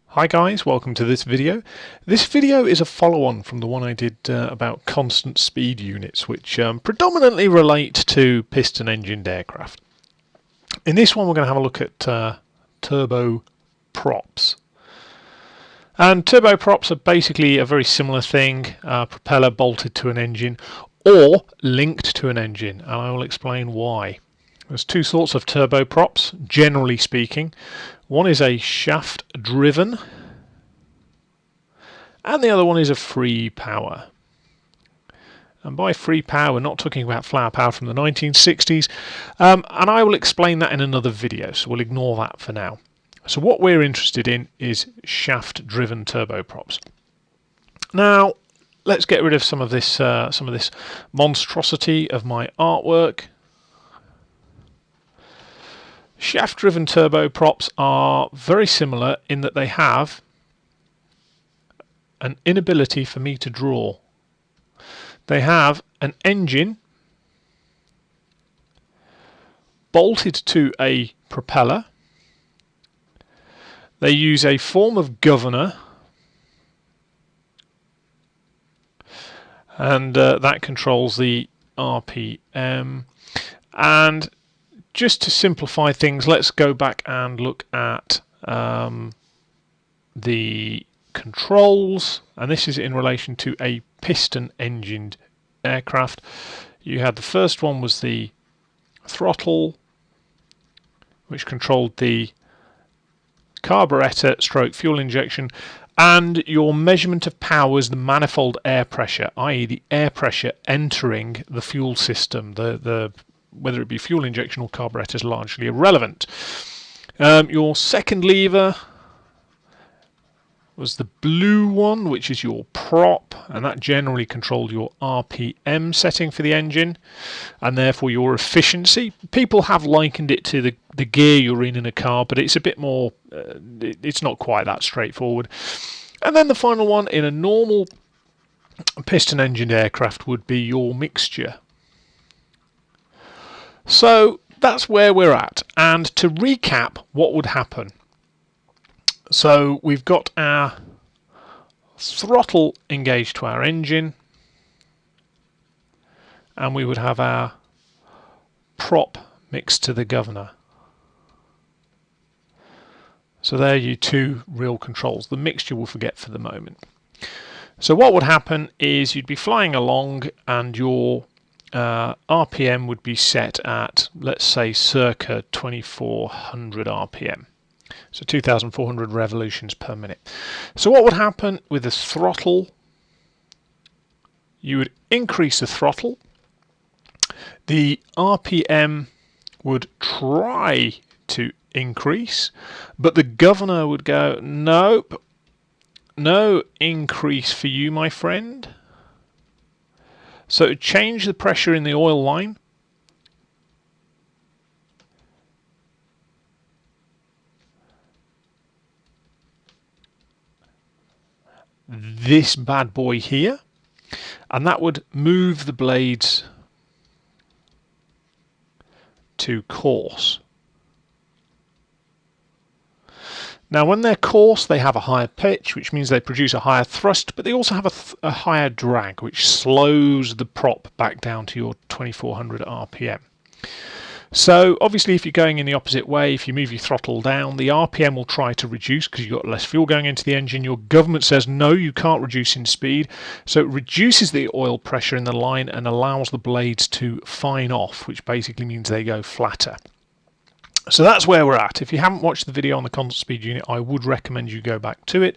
Hi guys, welcome to this video. This video is a follow-on from the one I did about constant speed units, which predominantly relate to piston-engined aircraft. In this one we're going to have a look at turboprops. And turboprops are basically a very similar thing, propeller bolted to an engine or linked to an engine, and I will explain why. There's two sorts of turboprops, generally speaking. One is a shaft driven and the other one is a free power. And by free power we're not talking about flower power from the 1960s, and I will explain that in another video, so we'll ignore that for now. So what we're interested in is shaft driven turboprops. Now let's get rid of some of this monstrosity of my artwork. Shaft-driven turboprops are very similar in that they have an inability for me to draw. They have an engine bolted to a propeller. They use a form of governor, and that controls the RPM. And just to simplify things, let's go back and look at the controls, and this is in relation to a piston-engined aircraft. You had the first one was the throttle, which controlled the carburetor stroke fuel injection, and your measurement of power was the manifold air pressure, i.e. the air pressure entering the fuel system. Whether it be fuel injection or carburetor is largely irrelevant. Your second lever was the blue one, which is your prop, and that generally controlled your RPM setting for the engine and therefore your efficiency. People have likened it to the gear you're in a car, but it's a bit more, it's not quite that straightforward. And then the final one in a normal piston-engined aircraft would be your mixture. So that's where we're at, and to recap what would happen. So we've got our throttle engaged to our engine, and we would have our prop mixed to the governor. So there are your two real controls. The mixture we'll forget for the moment. So what would happen is you'd be flying along and your RPM would be set at, let's say, circa 2400 RPM, so 2400 revolutions per minute. So what would happen with the throttle? You would increase the throttle, the RPM would try to increase, but the governor would go, nope, no increase for you, my friend. So change the pressure in the oil line. This bad boy here, and that would move the blades to coarse. Now when they're coarse they have a higher pitch, which means they produce a higher thrust, but they also have a higher drag, which slows the prop back down to your 2400 RPM. So obviously if you're going in the opposite way, if you move your throttle down, the RPM will try to reduce because you've got less fuel going into the engine. Your government says no, you can't reduce in speed, so it reduces the oil pressure in the line and allows the blades to fine off, which basically means they go flatter. So that's where we're at. If you haven't watched the video on the constant speed unit, I would recommend you go back to it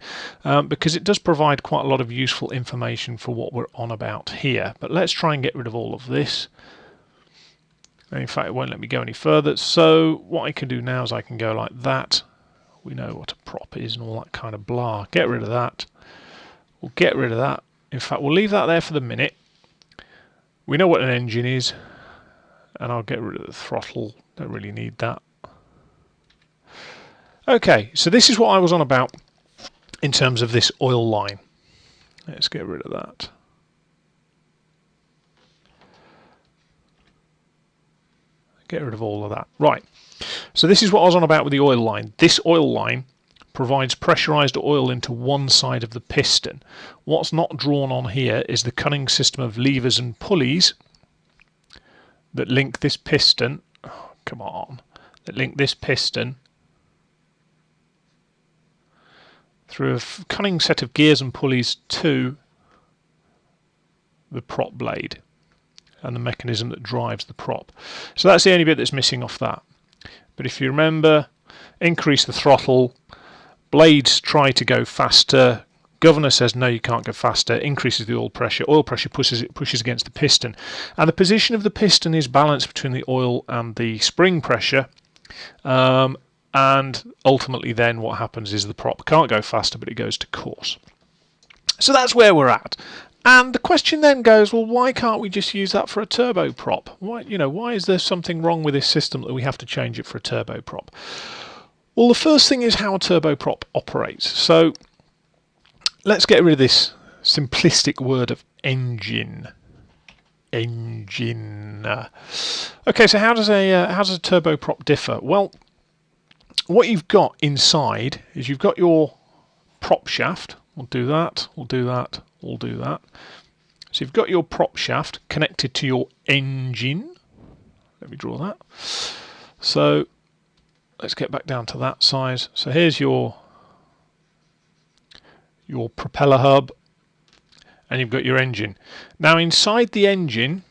because it does provide quite a lot of useful information for what we're on about here. But let's try and get rid of all of this. And in fact, it won't let me go any further. So what I can do now is I can go like that. We know what a prop is and all that kind of blah. Get rid of that. We'll get rid of that. In fact, we'll leave that there for the minute. We know what an engine is, and I'll get rid of the throttle. Don't really need that. Okay, so this is what I was on about in terms of this oil line. Let's get rid of that. Get rid of all of that. Right, so this is what I was on about with the oil line. This oil line provides pressurized oil into one side of the piston. What's not drawn on here is the cunning system of levers and pulleys that link this piston, that link this piston through a cunning set of gears and pulleys to the prop blade and the mechanism that drives the prop. So that's the only bit that's missing off that. But if you remember, increase the throttle, blades try to go faster, governor says no, you can't go faster, increases the oil pressure pushes against the piston, and the position of the piston is balanced between the oil and the spring pressure, and ultimately then what happens is the prop can't go faster but it goes to course. So that's where we're at. And the question then goes, well, why can't we just use that for a turboprop? Why is there something wrong with this system that we have to change it for a turboprop? Well, the first thing is how a turboprop operates. So let's get rid of this simplistic word of engine. Engine. Okay, so how does a turboprop differ? Well, what you've got inside is you've got your prop shaft. We'll do that. We'll do that. We'll do that. So you've got your prop shaft connected to your engine. Let me draw that. So let's get back down to that size. So here's your propeller hub, and you've got your engine. Now inside the engine,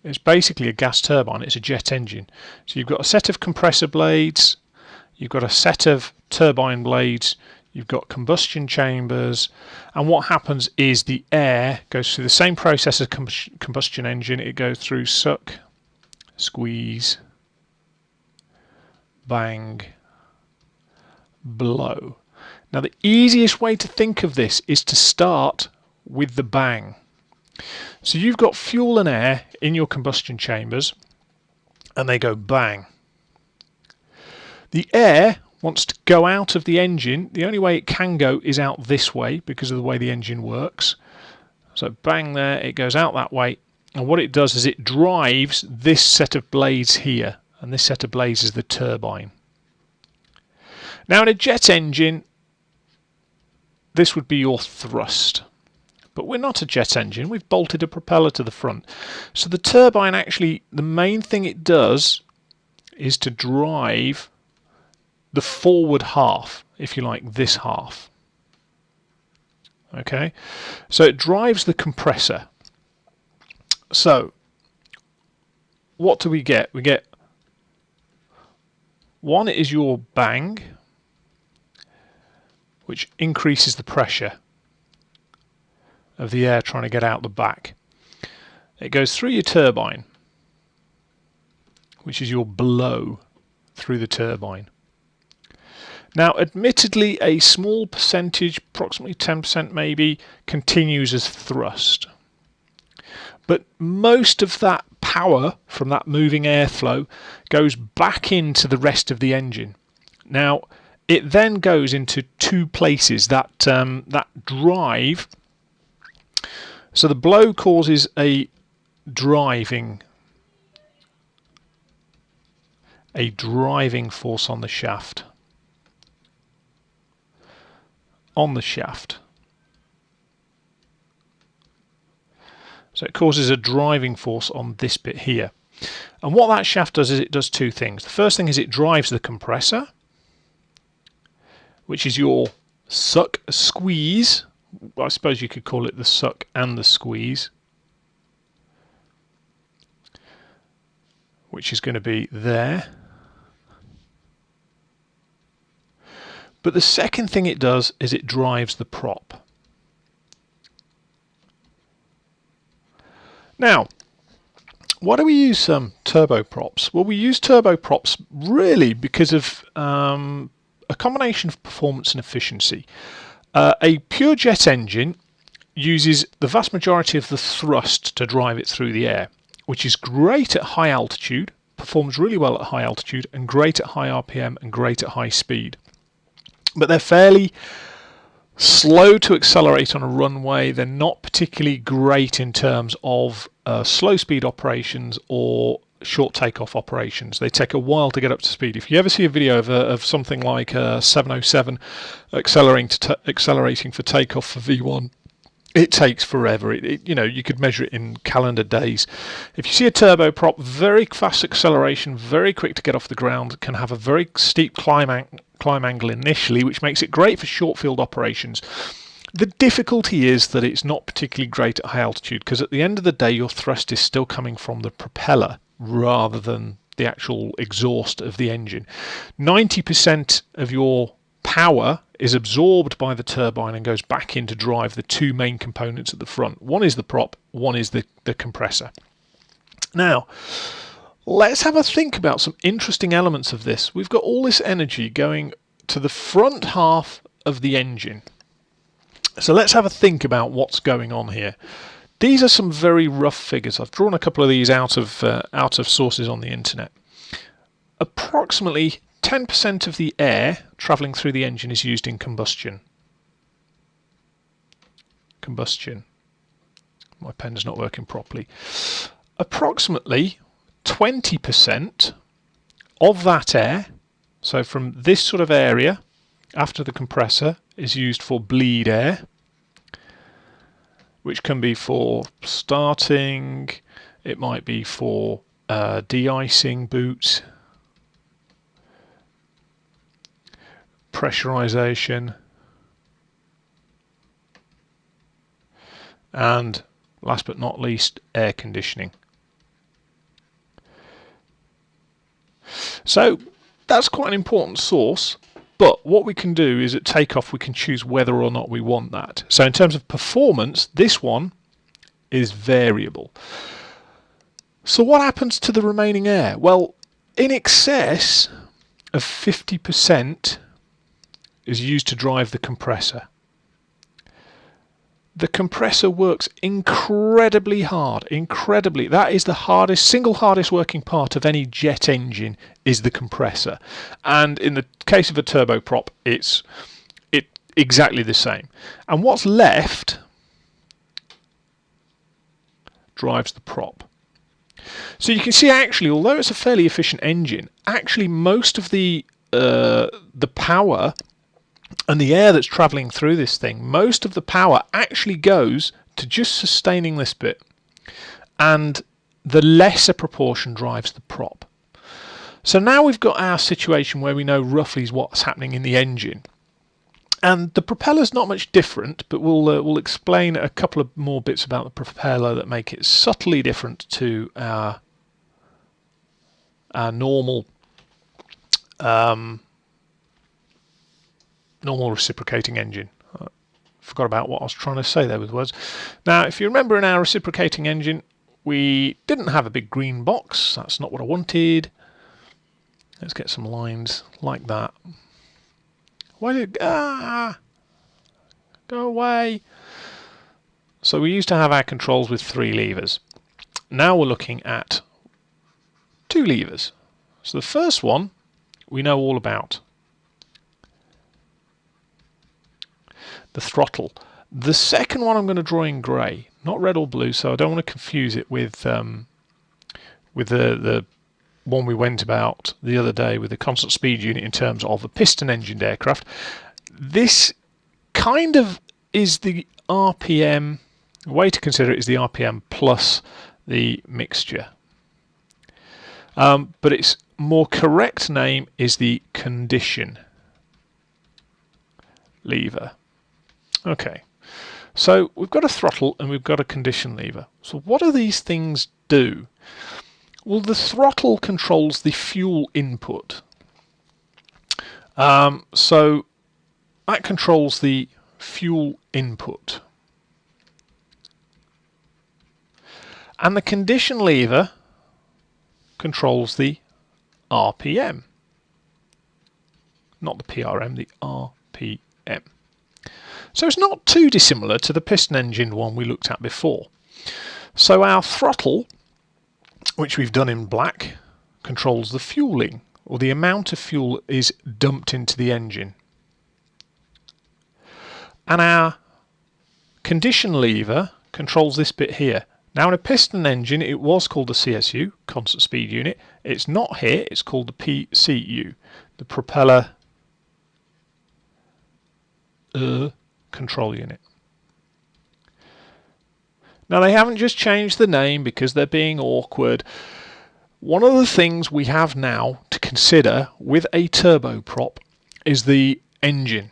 it's basically a gas turbine. It's a jet engine. So you've got a set of compressor blades, you've got a set of turbine blades, you've got combustion chambers, and what happens is the air goes through the same process as a combustion engine. It goes through suck, squeeze, bang, blow. Now the easiest way to think of this is to start with the bang. So you've got fuel and air in your combustion chambers and they go bang. The air wants to go out of the engine. The only way it can go is out this way because of the way the engine works. So bang there, it goes out that way, and what it does is it drives this set of blades here, and this set of blades is the turbine. Now in a jet engine, this would be your thrust. But we're not a jet engine, we've bolted a propeller to the front. So the turbine actually, the main thing it does is to drive the forward half, if you like, this half. Okay, so it drives the compressor. So what do we get? We get one is your bang, which increases the pressure of the air trying to get out the back. It goes through your turbine, which is your blow through the turbine. Now admittedly a small percentage, approximately 10% maybe, continues as thrust, but most of that power from that moving airflow goes back into the rest of the engine. Now it then goes into two places, that drive. So the blow causes a driving force on the shaft. So it causes a driving force on this bit here. And what that shaft does is it does two things. The first thing is it drives the compressor, which is your suck squeeze. I suppose you could call it the suck and the squeeze, which is going to be there. But the second thing it does is it drives the prop. Now, why do we use turboprops? Well, we use turboprops really because of a combination of performance and efficiency. A pure jet engine uses the vast majority of the thrust to drive it through the air, which is great at high altitude, performs really well at high altitude, and great at high RPM and great at high speed. But they're fairly slow to accelerate on a runway. They're not particularly great in terms of slow speed operations or short takeoff operations. They take a while to get up to speed. If you ever see a video of something like a 707 accelerating for takeoff for V1, it takes forever. You know, you could measure it in calendar days. If you see a turboprop, very fast acceleration, very quick to get off the ground, can have a very steep climb angle initially, which makes it great for short field operations. The difficulty is that it's not particularly great at high altitude, because at the end of the day your thrust is still coming from the propeller rather than the actual exhaust of the engine. 90% of your power is absorbed by the turbine and goes back in to drive the two main components at the front. One is the prop, one is the compressor. Now, let's have a think about some interesting elements of this. We've got all this energy going to the front half of the engine. So let's have a think about what's going on here. These are some very rough figures. I've drawn a couple of these out of sources on the internet. Approximately 10% of the air travelling through the engine is used in combustion. Combustion. My pen's not working properly. Approximately 20% of that air, so from this sort of area after the compressor, is used for bleed air, which can be for starting, it might be for de-icing boots, pressurization, and last but not least, air conditioning. So that's quite an important source, but what we can do is at takeoff we can choose whether or not we want that. So in terms of performance, this one is variable. So what happens to the remaining air? Well, in excess of 50% is used to drive the compressor. The compressor works incredibly hard, incredibly. That is the single hardest working part of any jet engine is the compressor. And in the case of a turboprop, it's exactly the same. And what's left drives the prop. So you can see actually, although it's a fairly efficient engine, actually most of the power and the air that's travelling through this thing, most of the power actually goes to just sustaining this bit, and the lesser proportion drives the prop. So now we've got our situation where we know roughly what's happening in the engine, and the propeller's not much different, but we'll explain a couple of more bits about the propeller that make it subtly different to our normal reciprocating engine. I forgot about what I was trying to say there with words. Now, if you remember, in our reciprocating engine, we didn't have a big green box. That's not what I wanted. Let's get some lines like that. Why did it... go away? So we used to have our controls with 3 levers. Now we're looking at 2 levers. So the first one we know all about. The throttle. The second one I'm going to draw in grey, not red or blue, so I don't want to confuse it with the one we went about the other day with the constant speed unit in terms of a piston-engined aircraft. This kind of is the RPM. The way to consider it is the RPM plus the mixture. But its more correct name is the condition lever. Okay, so we've got a throttle and we've got a condition lever. So what do these things do? Well, the throttle controls the fuel input. So that controls the fuel input. And the condition lever controls the RPM. Not the PRM, the RPM. So it's not too dissimilar to the piston engine one we looked at before. So our throttle, which we've done in black, controls the fueling, or the amount of fuel is dumped into the engine. And our condition lever controls this bit here, Now in a piston engine it was called the CSU, constant speed unit. It's not here, it's called the PCU, the propeller control unit. Now they haven't just changed the name because they're being awkward. One of the things we have now to consider with a turboprop is the engine.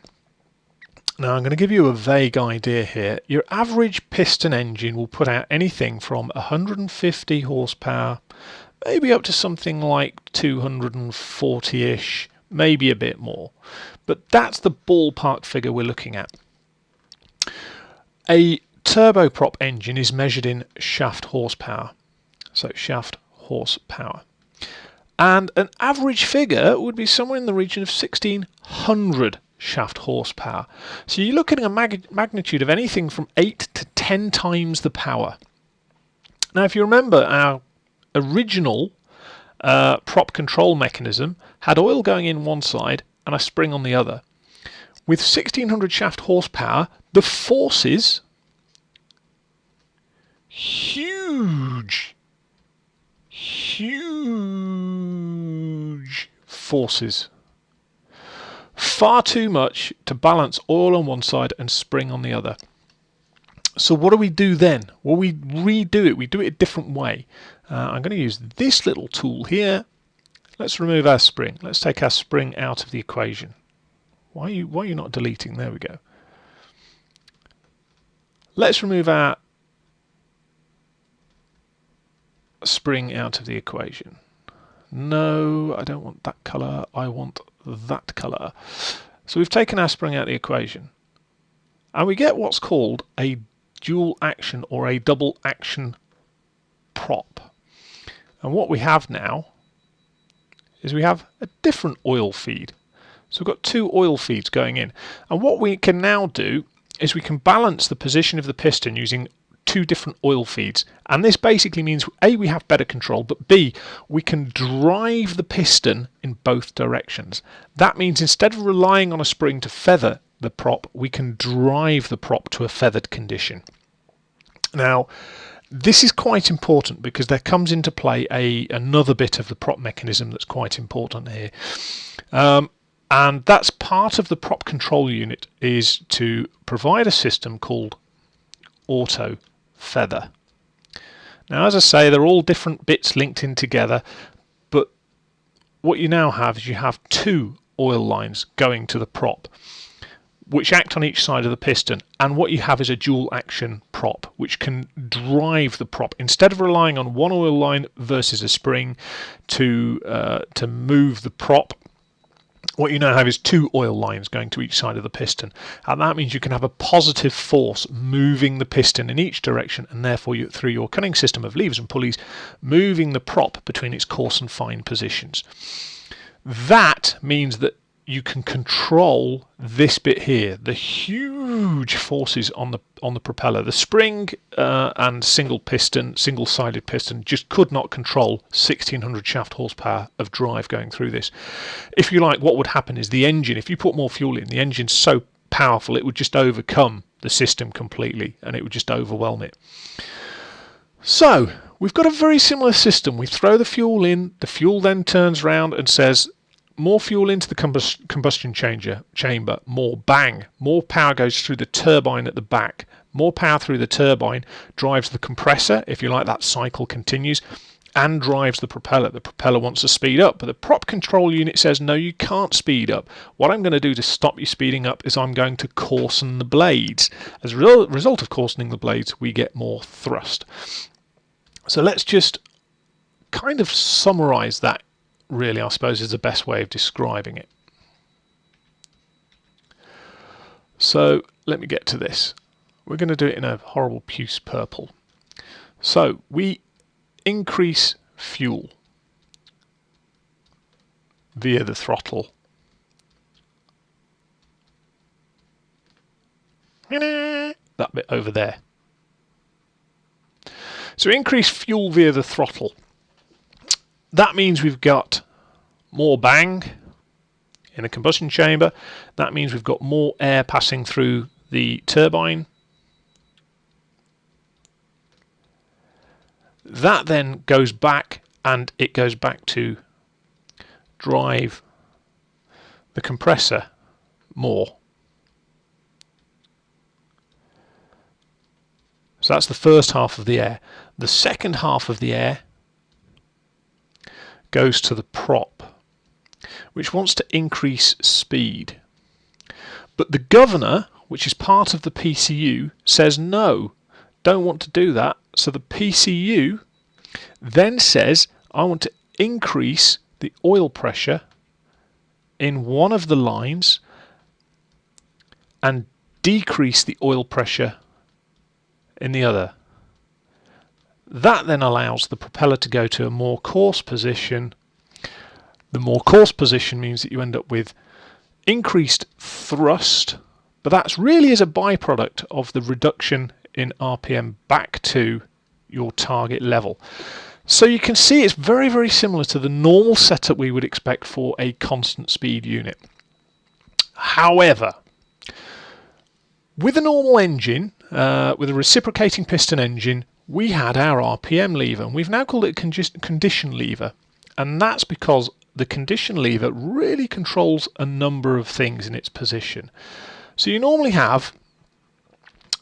Now I'm going to give you a vague idea here. Your average piston engine will put out anything from 150 horsepower, maybe up to something like 240-ish, maybe a bit more. But that's the ballpark figure we're looking at. A turboprop engine is measured in shaft horsepower. So shaft horsepower. And an average figure would be somewhere in the region of 1600 shaft horsepower. So you're looking at a magnitude of anything from 8 to 10 times the power. Now if you remember, our original prop control mechanism had oil going in one side and a spring on the other. With 1600 shaft horsepower, the forces, huge forces, far too much to balance oil on one side and spring on the other. So what do we do then? Well, we redo it. We do it a different way. I'm going to use this little tool here. Let's remove our spring. Let's take our spring out of the equation. Why are you not deleting? There we go. Let's remove our spring out of the equation. No, I don't want that colour. I want that colour. So we've taken our spring out of the equation. And we get what's called a dual action or a double action prop. And what we have now is we have a different oil feed. So we've got two oil feeds going in. And what we can now do is we can balance the position of the piston using two different oil feeds. And this basically means A, we have better control, but B, we can drive the piston in both directions. That means instead of relying on a spring to feather the prop, we can drive the prop to a feathered condition. Now, this is quite important because there comes into play another bit of the prop mechanism that's quite important here. And that's part of the prop control unit, is to provide a system called auto feather. Now, as I say, they're all different bits linked in together, but what you now have is you have two oil lines going to the prop, which act on each side of the piston, and what you have is a dual action prop which can drive the prop instead of relying on one oil line versus a spring to move the prop. What you now have is two oil lines going to each side of the piston, and that means you can have a positive force moving the piston in each direction, and therefore through your cunning system of levers and pulleys, moving the prop between its coarse and fine positions. That means that you can control this bit here, the huge forces on the propeller. The spring and single-sided piston just could not control 1600 shaft horsepower of drive going through this. If you like, what would happen is the engine, if you put more fuel in, the engine's so powerful it would just overcome the system completely and it would just overwhelm it. So we've got a very similar system. We throw the fuel in, the fuel then turns around and says, more fuel into the combustion chamber, more bang, more power goes through the turbine at the back. More power through the turbine drives the compressor, if you like, that cycle continues, and drives the propeller. The propeller wants to speed up, but the prop control unit says, no, you can't speed up. What I'm going to do to stop you speeding up is I'm going to coarsen the blades. As a result of coarsening the blades, we get more thrust. So let's just kind of summarize that. Really, I suppose, is the best way of describing it. So let me get to this. We're going to do it in a horrible puce purple. So we increase fuel via the throttle. That bit over there. So increase fuel via the throttle. That means we've got more bang in the combustion chamber. That means we've got more air passing through the turbine. That then goes back, and it goes back to drive the compressor more. So that's the first half of the air. The second half of the air goes to the prop, which wants to increase speed. But the governor, which is part of the PCU, says no, don't want to do that. So the PCU then says, I want to increase the oil pressure in one of the lines and decrease the oil pressure in the other. That then allows the propeller to go to a more coarse position. The more coarse position means that you end up with increased thrust, but that's really as a byproduct of the reduction in RPM back to your target level. So you can see it's very, very similar to the normal setup we would expect for a constant speed unit. However, with a normal engine, with a reciprocating piston engine, we had our RPM lever, and we've now called it a condition lever, and that's because the condition lever really controls a number of things in its position. So you normally have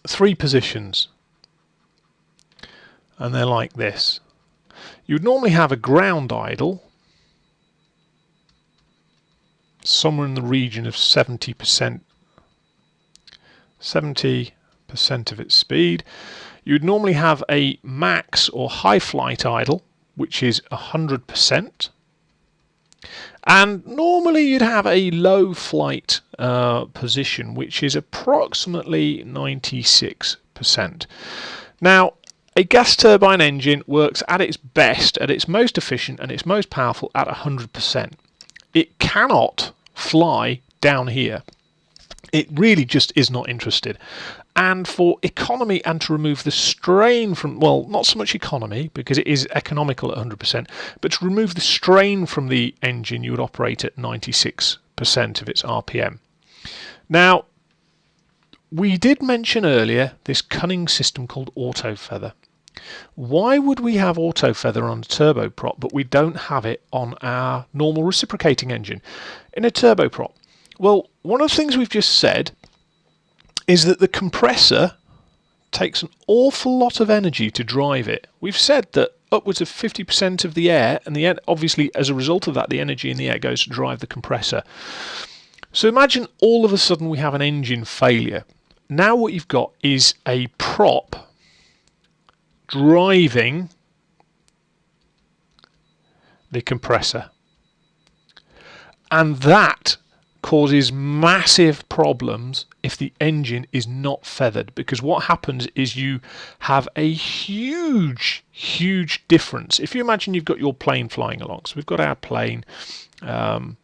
3 positions, and they're like this. You would normally have a ground idle, somewhere in the region of 70% of its speed. You would normally have a max or high flight idle, which is 100%. And normally you'd have a low flight position, which is approximately 96%. Now, a gas turbine engine works at its best, at its most efficient and its most powerful at 100%. It cannot fly down here. It really just is not interested. And for economy and to remove the strain from, well, not so much economy because it is economical at 100%, but to remove the strain from the engine, you would operate at 96% of its RPM. Now, we did mention earlier this cunning system called auto feather. Why would we have auto feather on a turboprop, but we don't have it on our normal reciprocating engine in a turboprop? Well, one of the things we've just said is that the compressor takes an awful lot of energy to drive it. We've said that upwards of 50% of the air, and the air, obviously as a result of that, the energy in the air goes to drive the compressor. So imagine all of a sudden we have an engine failure. Now what you've got is a prop driving the compressor, and that causes massive problems if the engine is not feathered, because what happens is you have a huge difference. If you imagine you've got your plane flying along, so we've got our plane, can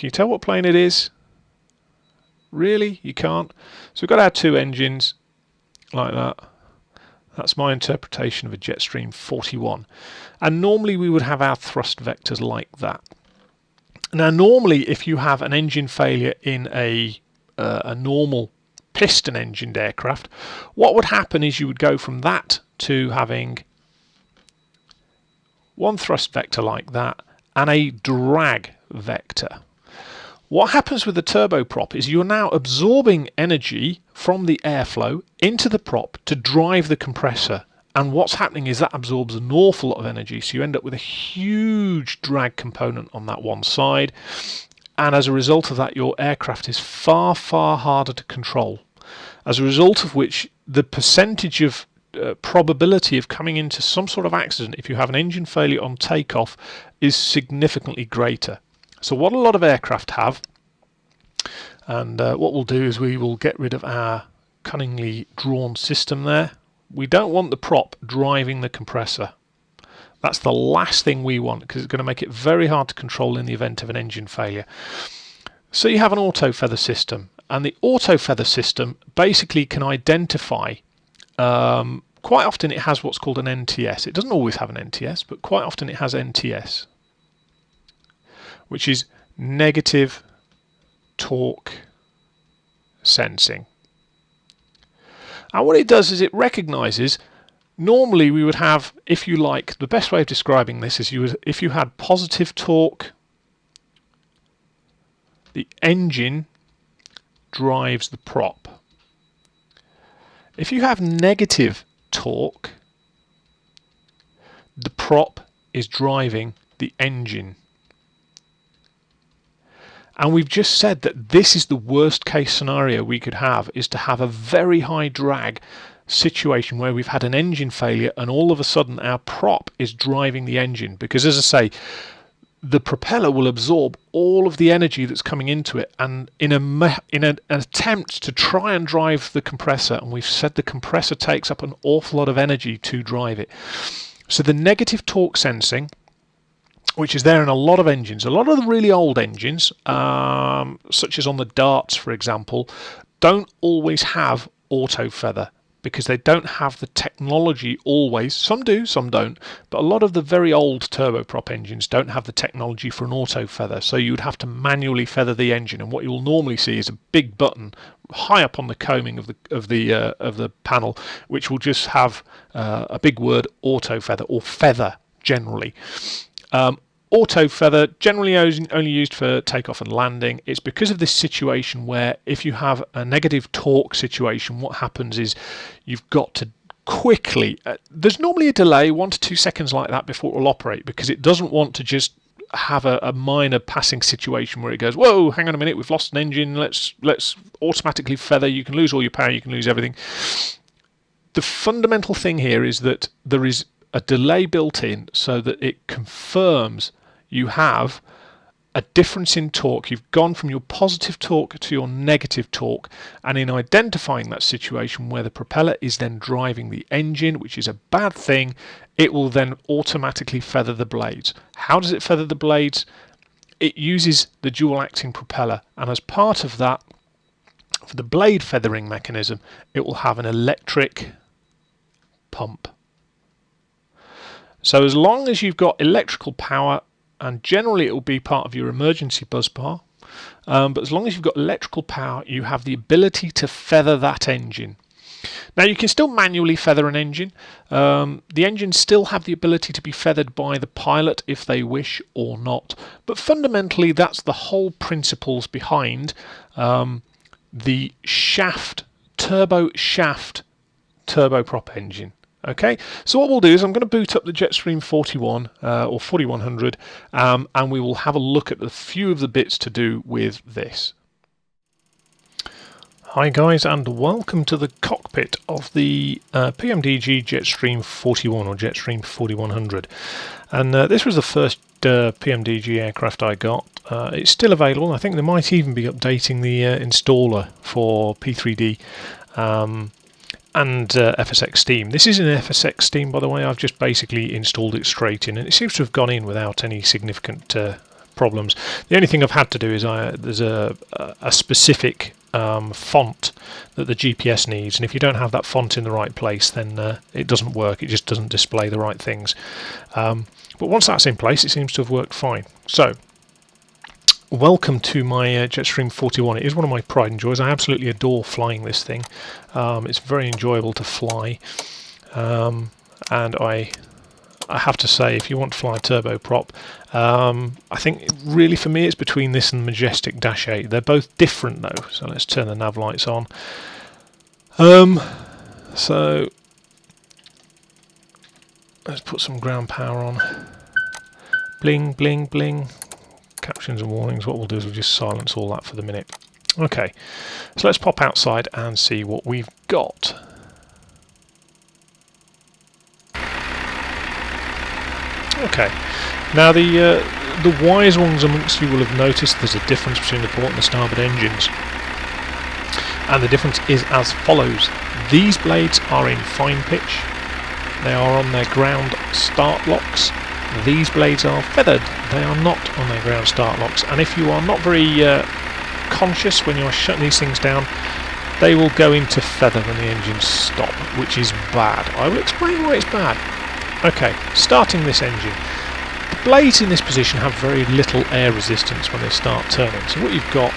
you tell what plane it is? Really? You can't? So we've got our 2 engines like that. That's my interpretation of a Jetstream 41, and normally we would have our thrust vectors like that. Now normally if you have an engine failure in a normal piston engined aircraft, what would happen is you would go from that to having one thrust vector like that and a drag vector. What happens with the turboprop is you're now absorbing energy from the airflow into the prop to drive the compressor. And what's happening is that absorbs an awful lot of energy, so you end up with a huge drag component on that one side, and as a result of that your aircraft is far harder to control, as a result of which the percentage of probability of coming into some sort of accident if you have an engine failure on takeoff is significantly greater. So what a lot of aircraft have, and what we'll do is we will get rid of our cunningly drawn system there. We don't want the prop driving the compressor. That's the last thing we want, because it's going to make it very hard to control in the event of an engine failure. So you have an auto feather system, and the auto feather system basically can identify, quite often it has what's called an NTS. It doesn't always have an NTS, but quite often it has NTS, which is negative torque sensing. And what it does is it recognizes normally we would have, if you like, the best way of describing this is if you had positive torque, the engine drives the prop. If you have negative torque, the prop is driving the engine. And we've just said that this is the worst case scenario we could have, is to have a very high drag situation where we've had an engine failure and all of a sudden our prop is driving the engine, because as I say, the propeller will absorb all of the energy that's coming into it, and in an attempt to try and drive the compressor, and we've said the compressor takes up an awful lot of energy to drive it. So the negative torque sensing, which is there in a lot of engines, a lot of the really old engines, such as on the darts for example, don't always have auto feather, because they don't have the technology always. Some do, some don't, but a lot of the very old turboprop engines don't have the technology for an auto feather, so you would have to manually feather the engine, and what you will normally see is a big button high up on the coaming of the panel, which will just have a big word auto feather, or feather generally. Auto feather generally only used for takeoff and landing. It's because of this situation where if you have a negative torque situation, what happens is you've got to quickly, there's normally a delay 1 to 2 seconds like that before it will operate, because it doesn't want to just have a minor passing situation where it goes, whoa, hang on a minute, we've lost an engine, let's automatically feather. You can lose all your power, you can lose everything. The fundamental thing here is that there is a delay built in so that it confirms you have a difference in torque. You've gone from your positive torque to your negative torque, and in identifying that situation where the propeller is then driving the engine, which is a bad thing, it will then automatically feather the blades. How does it feather the blades? It uses the dual acting propeller, and as part of that, for the blade feathering mechanism, it will have an electric pump. So as long as you've got electrical power, and generally it will be part of your emergency buzz bar, but as long as you've got electrical power, you have the ability to feather that engine. Now you can still manually feather an engine. The engines still have the ability to be feathered by the pilot if they wish or not, but fundamentally that's the whole principles behind the turbo shaft turboprop engine. Okay, so what we'll do is I'm going to boot up the Jetstream 41 or 4100, and we will have a look at a few of the bits to do with this. Hi guys, and welcome to the cockpit of the PMDG Jetstream 41 or Jetstream 4100. And this was the first PMDG aircraft I got. It's still available. I think they might even be updating the installer for P3D. And FSX Steam. This is an FSX Steam, by the way. I've just basically installed it straight in, and it seems to have gone in without any significant problems. The only thing I've had to do is there's a specific font that the GPS needs, and if you don't have that font in the right place, then it doesn't work. It just doesn't display the right things. But once that's in place, it seems to have worked fine. So, welcome to my Jetstream 41. It is one of my pride and joys. I absolutely adore flying this thing. It's very enjoyable to fly, and I have to say, if you want to fly a turboprop, I think really for me it's between this and Majestic Dash 8. They're both different though, so let's turn the nav lights on. So let's put some ground power on. Bling, bling, bling. Captions and warnings. What we'll do is we'll just silence all that for the minute. Okay, so let's pop outside and see what we've got. Okay, now the wise ones amongst you will have noticed there's a difference between the port and the starboard engines, and the difference is as follows. These blades are in fine pitch. They are on their ground start locks. These blades are feathered. They are not on their ground start locks, and if you are not very conscious when you're shutting these things down, they will go into feather when the engines stop, which is bad. I will explain why it's bad. Okay, starting this engine. The blades in this position have very little air resistance when they start turning. So what you've got,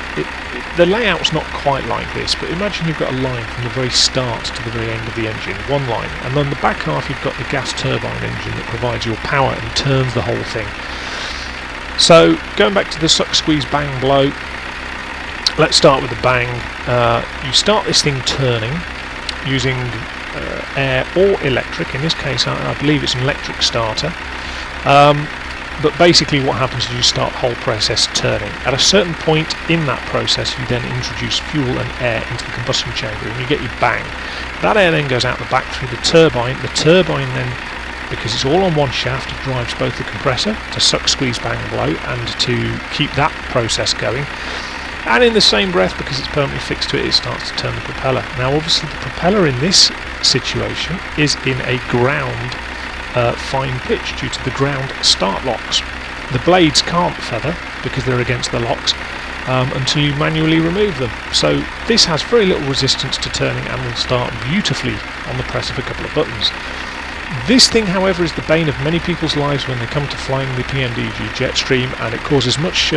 the layout's not quite like this, but imagine you've got a line from the very start to the very end of the engine, one line, and on the back half you've got the gas turbine engine that provides your power and turns the whole thing. So going back to the suck, squeeze, bang, blow, let's start with the bang. You start this thing turning using air or electric. In this case I believe it's an electric starter. But basically what happens is you start the whole process turning. At a certain point in that process you then introduce fuel and air into the combustion chamber and you get your bang. That air then goes out the back through the turbine. The turbine then, because it's all on one shaft, drives both the compressor to suck, squeeze, bang, blow and to keep that process going. And in the same breath, because it's permanently fixed to it, it starts to turn the propeller. Now obviously the propeller in this situation is in a ground fine pitch due to the ground start locks. The blades can't feather because they're against the locks until you manually remove them. So this has very little resistance to turning and will start beautifully on the press of a couple of buttons. This thing, however, is the bane of many people's lives when they come to flying the PMDG Jetstream, and it causes much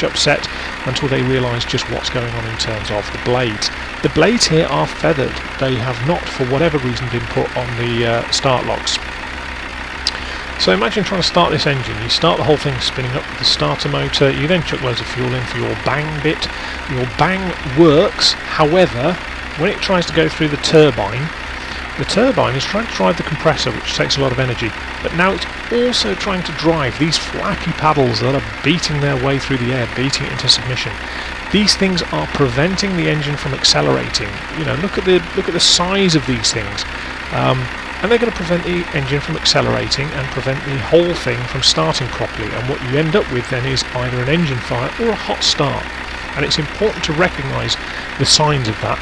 upset until they realise just what's going on in terms of the blades. The blades here are feathered. They have not, for whatever reason, been put on the start locks. So imagine trying to start this engine. You start the whole thing spinning up with the starter motor, you then chuck loads of fuel in for your bang bit. Your bang works, however, when it tries to go through the turbine is trying to drive the compressor, which takes a lot of energy, but now it's also trying to drive these flappy paddles that are beating their way through the air, beating it into submission. These things are preventing the engine from accelerating. You know, look at the size of these things. And they're going to prevent the engine from accelerating and prevent the whole thing from starting properly, and what you end up with then is either an engine fire or a hot start, and it's important to recognise the signs of that.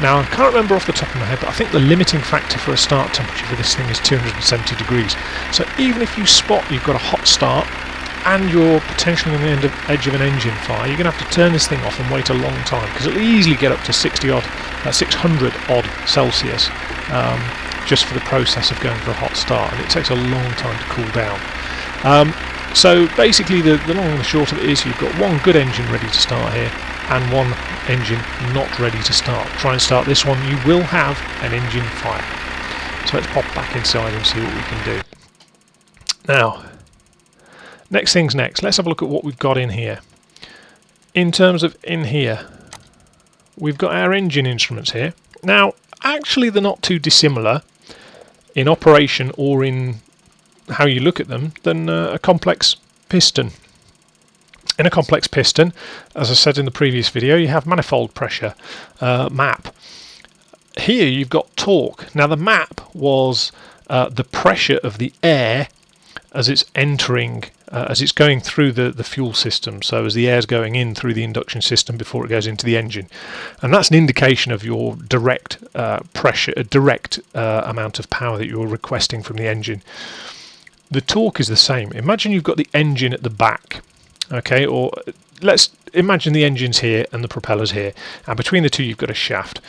Now I can't remember off the top of my head, but I think the limiting factor for a start temperature for this thing is 270 degrees. So even if you spot you've got a hot start and you're potentially on the edge of an engine fire, you're going to have to turn this thing off and wait a long time, because it'll easily get up to 600 odd Celsius. Just for the process of going for a hot start, and it takes a long time to cool down. So basically the long and the short of it is you've got one good engine ready to start here and one engine not ready to start. Try and start this one, you will have an engine fire. So let's pop back inside and see what we can do. Now, next thing's next. Let's have a look at what we've got in here. In terms of in here, we've got our engine instruments here. Now, actually they're not too dissimilar in operation or in how you look at them than a complex piston. In a complex piston, as I said in the previous video, you have manifold pressure, map. Here you've got torque. Now the map was the pressure of the air as it's entering, as it's going through the fuel system, so as the air's going in through the induction system before it goes into the engine, and that's an indication of your direct pressure, a direct amount of power that you're requesting from the engine. The torque is the same. Imagine you've got the engine at the back, okay, or let's imagine the engine's here and the propeller's here, and between the two you've got a shaft.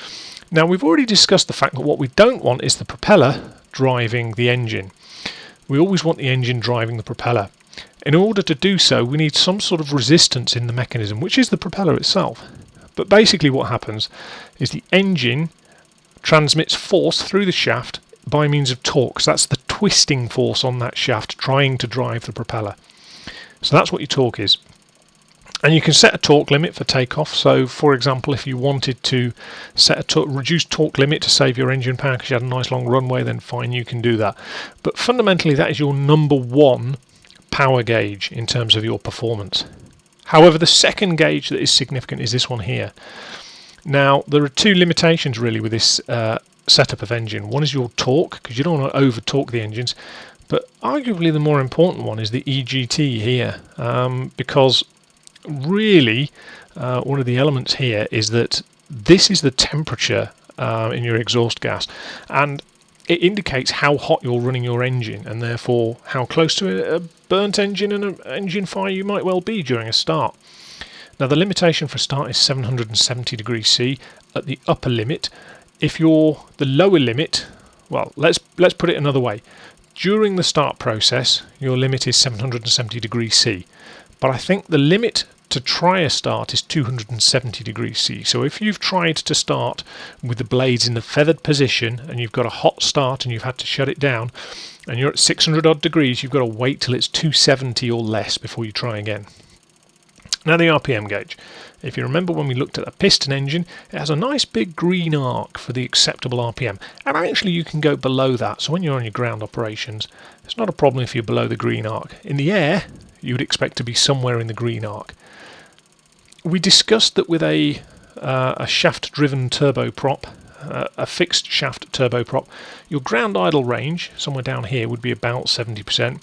Now we've already discussed the fact that what we don't want is the propeller driving the engine. We always want the engine driving the propeller. In order to do so, we need some sort of resistance in the mechanism, which is the propeller itself. But basically what happens is the engine transmits force through the shaft by means of torque. So that's the twisting force on that shaft trying to drive the propeller. So that's what your torque is. And you can set a torque limit for takeoff. So for example, if you wanted to set a reduced torque limit to save your engine power because you had a nice long runway, then fine, you can do that. But fundamentally that is your number one power gauge in terms of your performance. However, the second gauge that is significant is this one here. Now there are two limitations really with this setup of engine. One is your torque, because you don't want to over torque the engines, but arguably the more important one is the EGT here, because really one of the elements here is that this is the temperature in your exhaust gas, and it indicates how hot you're running your engine, and therefore how close to a burnt engine and an engine fire you might well be during a start. Now the limitation for a start is 770 degrees C at the upper limit. If you're the lower limit, well, let's put it another way. during the start process, your limit is 770 degrees C. But I think the limit to try a start is 270 degrees C. So if you've tried to start with the blades in the feathered position and you've got a hot start and you've had to shut it down and you're at 600 odd degrees, you've got to wait till it's 270 or less before you try again. Now the RPM gauge. If you remember when we looked at a piston engine, it has a nice big green arc for the acceptable RPM. And actually you can go below that. So when you're on your ground operations, it's not a problem if you're below the green arc. In the air, you would expect to be somewhere in the green arc. We discussed that with a shaft-driven turboprop, a fixed shaft turboprop, your ground idle range, somewhere down here, would be about 70%.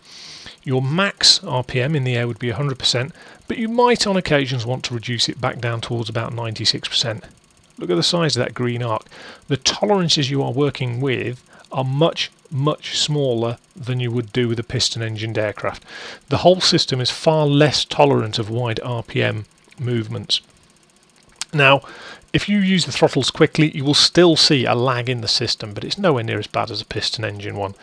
Your max RPM in the air would be 100%, but you might on occasions want to reduce it back down towards about 96%. Look at the size of that green arc. The tolerances you are working with are much, much smaller than you would do with a piston-engined aircraft. The whole system is far less tolerant of wide RPM movements. Now, if you use the throttles quickly, you will still see a lag in the system, but it's nowhere near as bad as a piston engine one.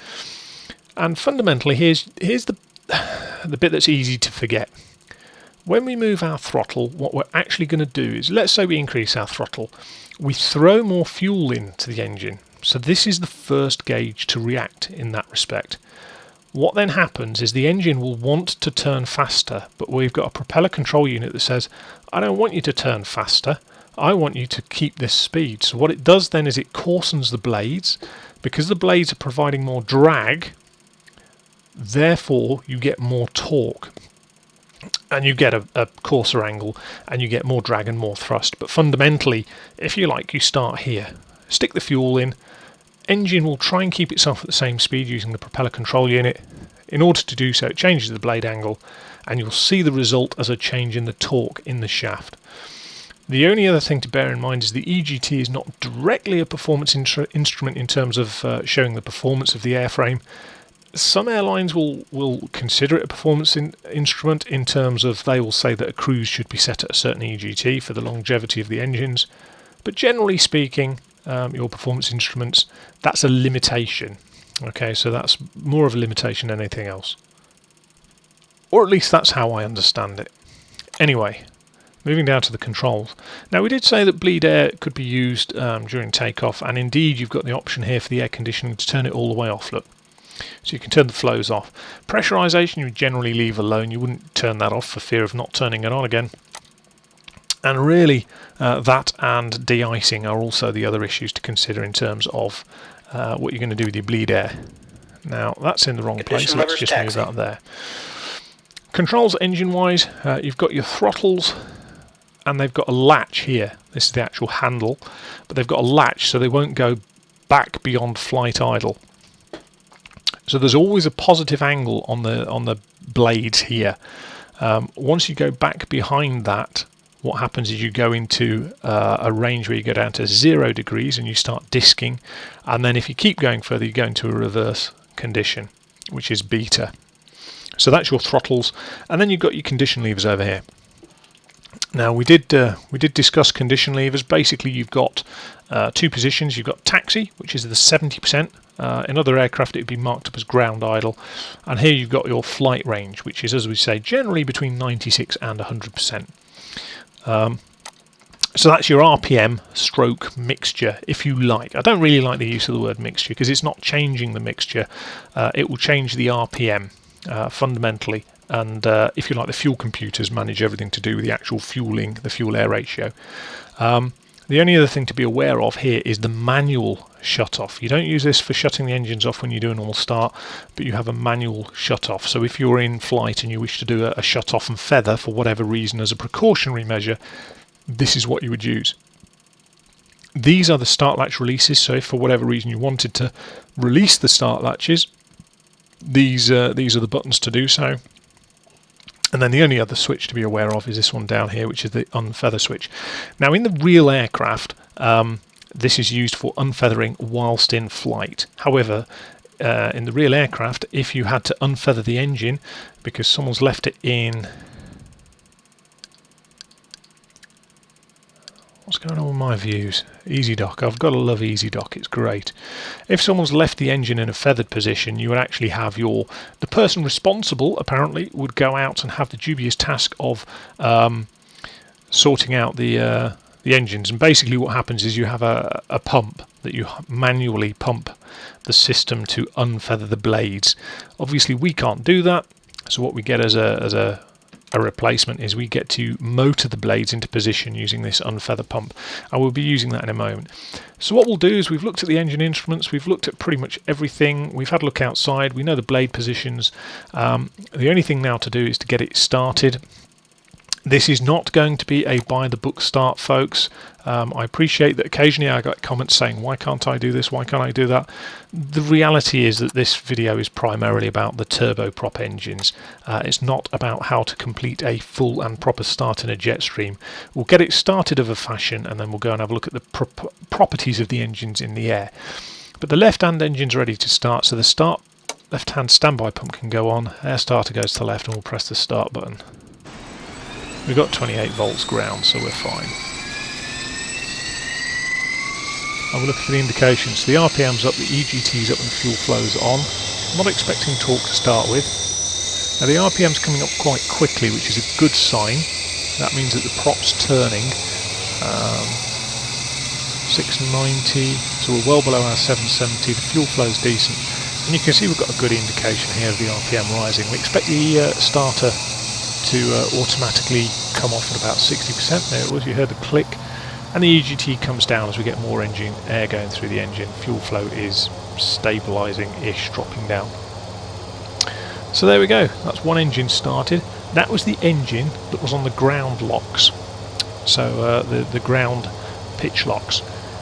And fundamentally, here's the bit that's easy to forget. When we move our throttle, what we're actually going to do is, let's say we increase our throttle, we throw more fuel into the engine. So this is the first gauge to react in that respect. What then happens is the engine will want to turn faster, but we've got a propeller control unit that says, I don't want you to turn faster, I want you to keep this speed. So what it does then is it coarsens the blades. Because the blades are providing more drag, therefore you get more torque. And you get a coarser angle, and you get more drag and more thrust. But fundamentally, if you like, you start here. Stick the fuel in, engine will try and keep itself at the same speed using the propeller control unit. In order to do so, it changes the blade angle, and you'll see the result as a change in the torque in the shaft. The only other thing to bear in mind is the EGT is not directly a performance instrument in terms of showing the performance of the airframe. Some airlines will consider it a performance instrument in terms of they will say that a cruise should be set at a certain EGT for the longevity of the engines. But generally speaking, your performance instruments, that's a limitation. Okay, so that's more of a limitation than anything else. Or at least that's how I understand it. Anyway, moving down to the controls. Now we did say that bleed air could be used during takeoff, and indeed you've got the option here for the air conditioning to turn it all the way off, look. So you can turn the flows off. Pressurization you would generally leave alone, you wouldn't turn that off for fear of not turning it on again. And really, that and de-icing are also the other issues to consider in terms of what you're going to do with your bleed air. Now, that's in the wrong place, so let's just move that there. Controls engine-wise, you've got your throttles, and they've got a latch here. This is the actual handle, but they've got a latch so they won't go back beyond flight idle. So there's always a positive angle on the blades here. Once you go back behind that, what happens is you go into a range where you go down to 0 degrees and you start disking, and then if you keep going further you go into a reverse condition, which is beta. So that's your throttles, and then you've got your condition levers over here. Now we did discuss condition levers. Basically you've got two positions. You've got taxi, which is the 70%. In other aircraft it would be marked up as ground idle, and here you've got your flight range, which is, as we say, generally between 96 and 100%. So that's your RPM stroke mixture, if you like. I don't really like the use of the word mixture because it's not changing the mixture. It will change the RPM fundamentally, and if you like, the fuel computers manage everything to do with the actual fueling, the fuel-air ratio. The only other thing to be aware of here is the manual shut-off. You don't use this for shutting the engines off when you do a normal start, but you have a manual shut-off. So if you're in flight and you wish to do a shut-off and feather for whatever reason as a precautionary measure, this is what you would use. These are the start latch releases, so if for whatever reason you wanted to release the start latches, these are the buttons to do so. And then the only other switch to be aware of is this one down here, which is the unfeather switch. Now in the real aircraft, this is used for unfeathering whilst in flight. However, in the real aircraft, if you had to unfeather the engine because someone's left it in... What's going on with my views? Easy dock. I've got to love Easy dock. It's great. If someone's left the engine in a feathered position, you would actually have the person responsible, apparently, would go out and have the dubious task of sorting out the engines. And basically what happens is you have a pump that you manually pump the system to unfeather the blades. Obviously we can't do that, so what we get as a replacement is we get to motor the blades into position using this unfeather pump, and we'll be using that in a moment. So what we'll do is we've looked at the engine instruments, we've looked at pretty much everything, we've had a look outside, we know the blade positions. The only thing now to do is to get it started. This is not going to be a by-the-book start, folks. I appreciate that occasionally I get comments saying, why can't I do this, why can't I do that? The reality is that this video is primarily about the turboprop engines. It's not about how to complete a full and proper start in a Jetstream. We'll get it started of a fashion, and then we'll go and have a look at the properties of the engines in the air. But the left-hand engine's ready to start, so the left-hand standby pump can go on, air starter goes to the left, and we'll press the start button. We've got 28 volts ground, so we're fine. I'll look for the indications. So the RPM's up, the EGT's up, and the fuel flow's on. I'm not expecting torque to start with. Now the RPM's coming up quite quickly, which is a good sign. That means that the prop's turning. 690, so we're well below our 770. The fuel flow's decent. And you can see we've got a good indication here of the RPM rising. We expect the starter to automatically come off at about 60%. There it was, you heard the click, and the EGT comes down as we get more engine air going through the engine. Fuel flow is stabilising-ish, dropping down. So there we go, that's one engine started. That was the engine that was on the ground locks, so the ground pitch locks.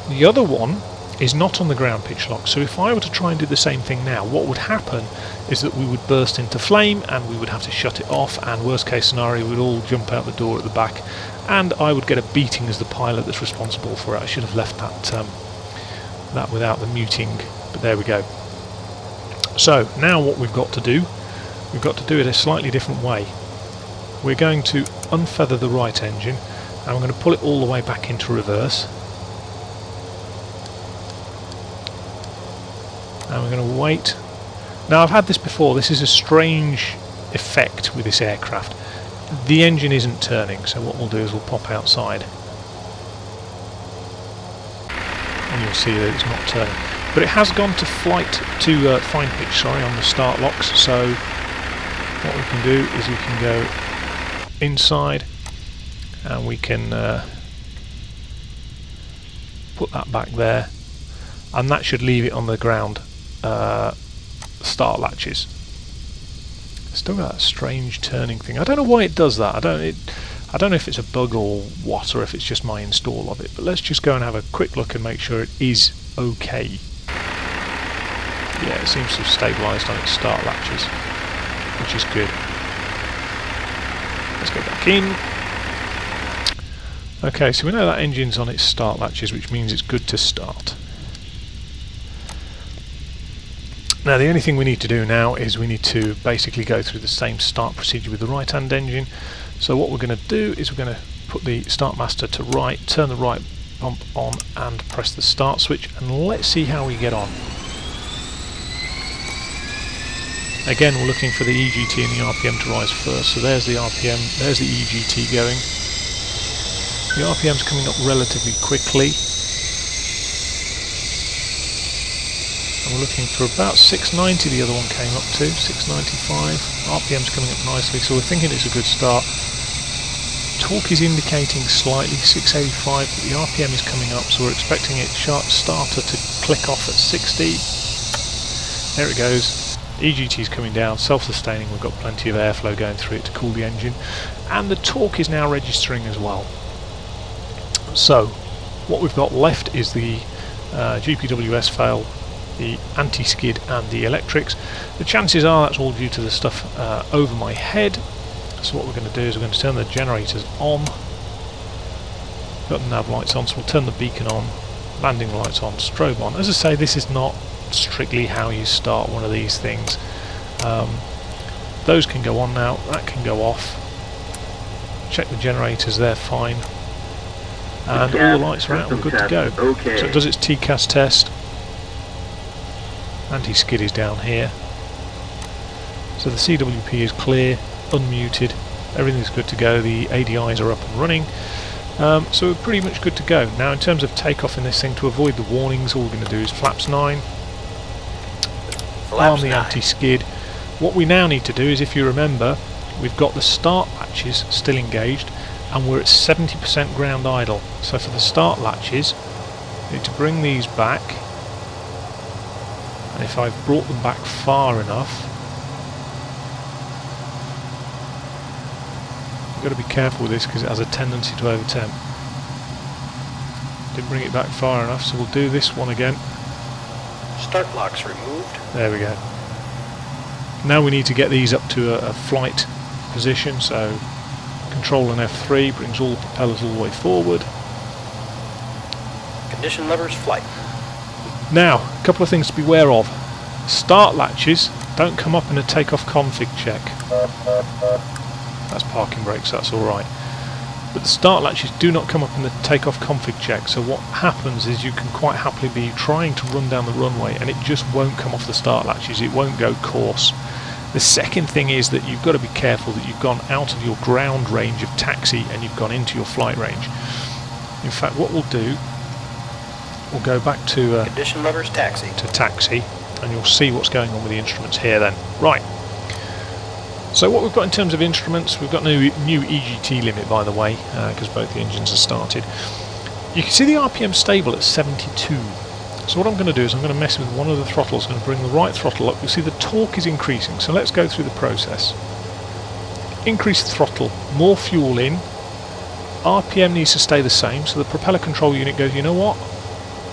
The other one is not on the ground pitch lock, so if I were to try and do the same thing now, what would happen is that we would burst into flame and we would have to shut it off, and worst case scenario we'd all jump out the door at the back and I would get a beating as the pilot that's responsible for it. I should have left that without the muting, but there we go. So now what we've got to do it a slightly different way. We're going to unfeather the right engine and we're going to pull it all the way back into reverse. And we're going to wait. Now I've had this before, this is a strange effect with this aircraft. The engine isn't turning, so what we'll do is we'll pop outside. And you'll see that it's not turning. But it has gone to fine pitch, on the start locks, so what we can do is we can go inside and we can put that back there, and that should leave it on the ground start latches. Still got that strange turning thing. I don't know why it does that. I don't know if it's a bug or what, or if it's just my install of it, but let's just go and have a quick look and make sure it is okay. Yeah, it seems to have stabilised on its start latches, which is good. Let's go back in. Okay, so we know that engine's on its start latches, which means it's good to start. Now the only thing we need to do now is we need to basically go through the same start procedure with the right hand engine. So what we're going to do is we're going to put the start master to right, turn the right pump on and press the start switch, and let's see how we get on. Again, we're looking for the EGT and the RPM to rise first, so there's the RPM, there's the EGT going. The RPM's coming up relatively quickly. We're looking for about 690, the other one came up to 695. RPM's coming up nicely, so we're thinking it's a good start. Torque is indicating slightly 685, but the RPM is coming up, so we're expecting its starter to click off at 60. There it goes. EGT is coming down, self-sustaining, we've got plenty of airflow going through it to cool the engine, and the torque is now registering as well. So what we've got left is the GPWS fail, the anti-skid and the electrics. The chances are that's all due to the stuff over my head. So what we're going to do is we're going to turn the generators on. Got the nav lights on, so we'll turn the beacon on, landing lights on, strobe on. As I say, this is not strictly how you start one of these things. Those can go on now, that can go off. Check the generators, they're fine. and all the lights are out, we're good to go. Okay. So it does its TCAS test. Anti-skid is down here. So the CWP is clear, unmuted, everything's good to go, the ADIs are up and running. So we're pretty much good to go. Now in terms of takeoff in this thing, to avoid the warnings, all we're going to do is flaps 9, arm the anti-skid. What we now need to do is, if you remember, we've got the start latches still engaged and we're at 70% ground idle. So for the start latches, we need to bring these back, and if I've brought them back far enough, you've got to be careful with this because it has a tendency to overtemp. Didn't bring it back far enough, so we'll do this one again. Start locks removed. There we go. Now we need to get these up to a flight position, so Control and F3 brings all the propellers all the way forward. Condition levers flight. Now, a couple of things to be aware of. Start latches don't come up in a takeoff config check. That's parking brakes, that's alright. But the start latches do not come up in the takeoff config check, so what happens is you can quite happily be trying to run down the runway and it just won't come off the start latches, it won't go course. The second thing is that you've got to be careful that you've gone out of your ground range of taxi and you've gone into your flight range. In fact, what we'll do, we'll go back to condition levers taxi. And you'll see what's going on with the instruments here then. Right. So what we've got in terms of instruments, we've got new EGT limit, by the way, because both the engines are started. You can see the RPM stable at 72. So what I'm going to do is I'm going to mess with one of the throttles, I'm going to bring the right throttle up. You'll see the torque is increasing, so let's go through the process. Increase the throttle, more fuel in, RPM needs to stay the same, so the propeller control unit goes, you know what,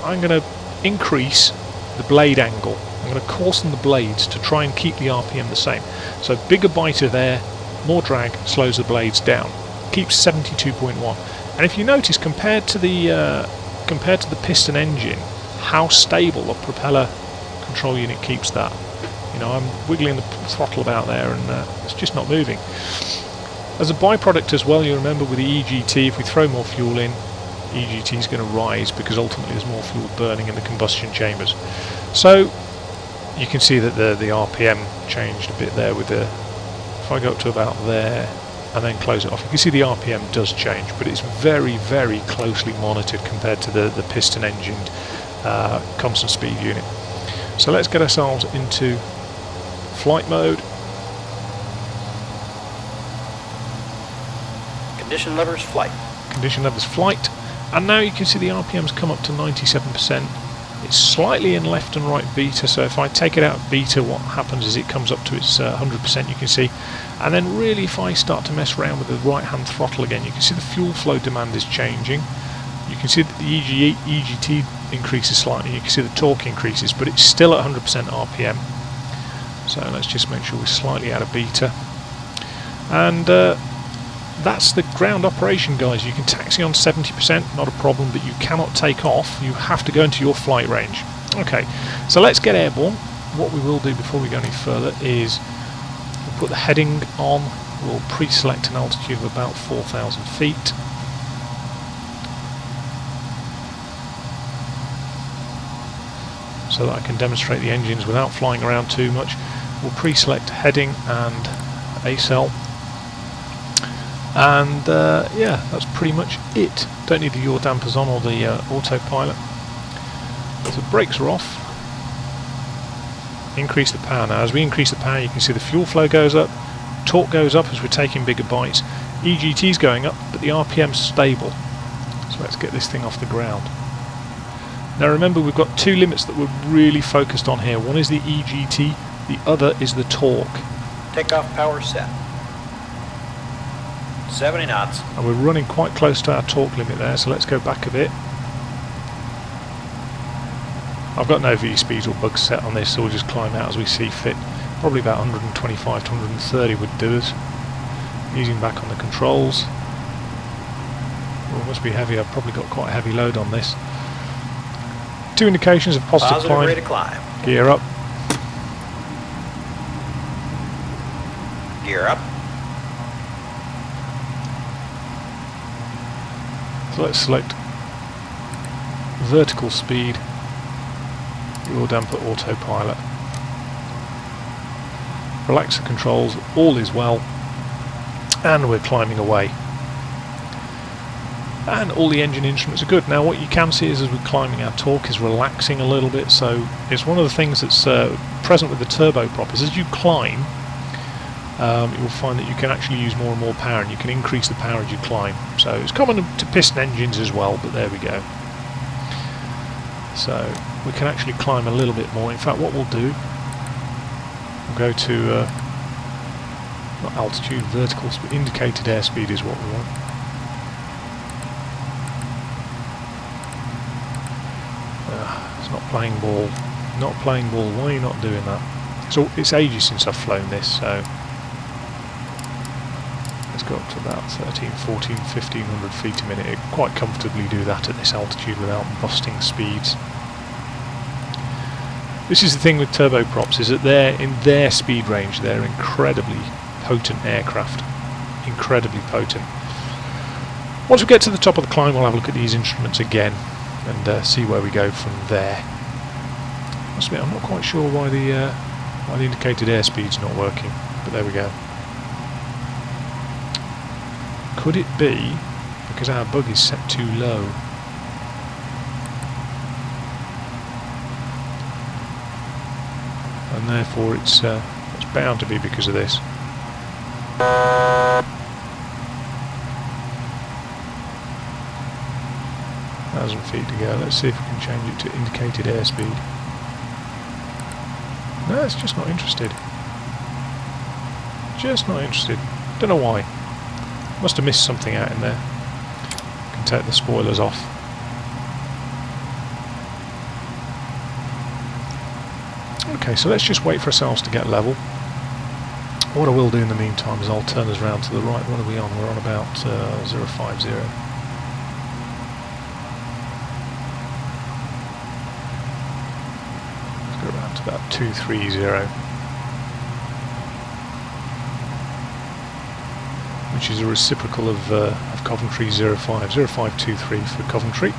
I'm going to increase the blade angle. I'm going to coarsen the blades to try and keep the RPM the same. So bigger biter there, more drag, slows the blades down. Keeps 72.1. And if you notice, compared to the piston engine, how stable the propeller control unit keeps that. You know, I'm wiggling the throttle about there, and it's just not moving. As a byproduct as well, you remember with the EGT, if we throw more fuel in, EGT is going to rise because ultimately there's more fuel burning in the combustion chambers. So you can see that the RPM changed a bit there with the, if I go up to about there and then close it off, you can see the RPM does change, but it's very, very closely monitored compared to the piston engined constant speed unit. So let's get ourselves into flight mode. Condition levers flight. Condition levers flight. And now you can see the RPMs come up to 97%. It's slightly in left and right beta, so if I take it out of beta, what happens is it comes up to its 100%, you can see. And then really, if I start to mess around with the right hand throttle again, you can see the fuel flow demand is changing. You can see that the EGT increases slightly, you can see the torque increases, but it's still at 100% RPM. So let's just make sure we're slightly out of beta. And that's the ground operation, guys. You can taxi on 70%, not a problem, but you cannot take off. You have to go into your flight range. Okay, so let's get airborne. What we will do before we go any further is we'll put the heading on. We'll pre-select an altitude of about 4,000 feet. So that I can demonstrate the engines without flying around too much. We'll pre-select heading and ACEL. And yeah, that's pretty much it. Don't need the yaw dampers on or the autopilot. So the brakes are off. Increase the power now. As we increase the power, you can see the fuel flow goes up, torque goes up as we're taking bigger bites, EGT's going up, but the RPM's stable. So let's get this thing off the ground. Now remember, we've got two limits that we're really focused on here. One is the EGT, the other is the torque. Takeoff power set. 70 knots. And we're running quite close to our torque limit there, so let's go back a bit. I've got no V-speeds or bugs set on this, so we'll just climb out as we see fit. Probably about 125 to 130 would do us. Easing back on the controls. Oh, it must be heavy, I've probably got quite a heavy load on this. Two indications of positive climb. Rate of climb. Gear up. Gear up. So let's select vertical speed, yaw damper autopilot. Relax the controls, all is well, and we're climbing away. And all the engine instruments are good. Now what you can see is as we're climbing, our torque is relaxing a little bit, so it's one of the things that's present with the turboprop is as you climb, you will find that you can actually use more and more power, and you can increase the power as you climb. So it's common to piston engines as well, but there we go. So we can actually climb a little bit more. In fact, what we'll do, we'll go to not altitude, vertical speed, indicated airspeed is what we want. It's not playing ball. Not playing ball. Why are you not doing that? So it's ages since I've flown this, so let's go up to about 13, 14, 1500 feet a minute. It quite comfortably do that at this altitude without busting speeds. This is the thing with turboprops, is that they're in their speed range, they're incredibly potent aircraft. Incredibly potent. Once we get to the top of the climb, we'll have a look at these instruments again and see where we go from there. I must admit, I'm not quite sure why the indicated airspeed's not working, but there we go. Could it be because our bug is set too low? And therefore it's bound to be because of this. 1,000 feet to go. Let's see if we can change it to indicated airspeed. No, it's just not interested. Just not interested. Don't know why. Must have missed something out in there. Can take the spoilers off. Okay, so let's just wait for ourselves to get level. What I will do in the meantime is I'll turn us round to the right. What are we on? We're on about 050. Let's go around to about 230. Which is a reciprocal of Coventry 0523 for Coventry,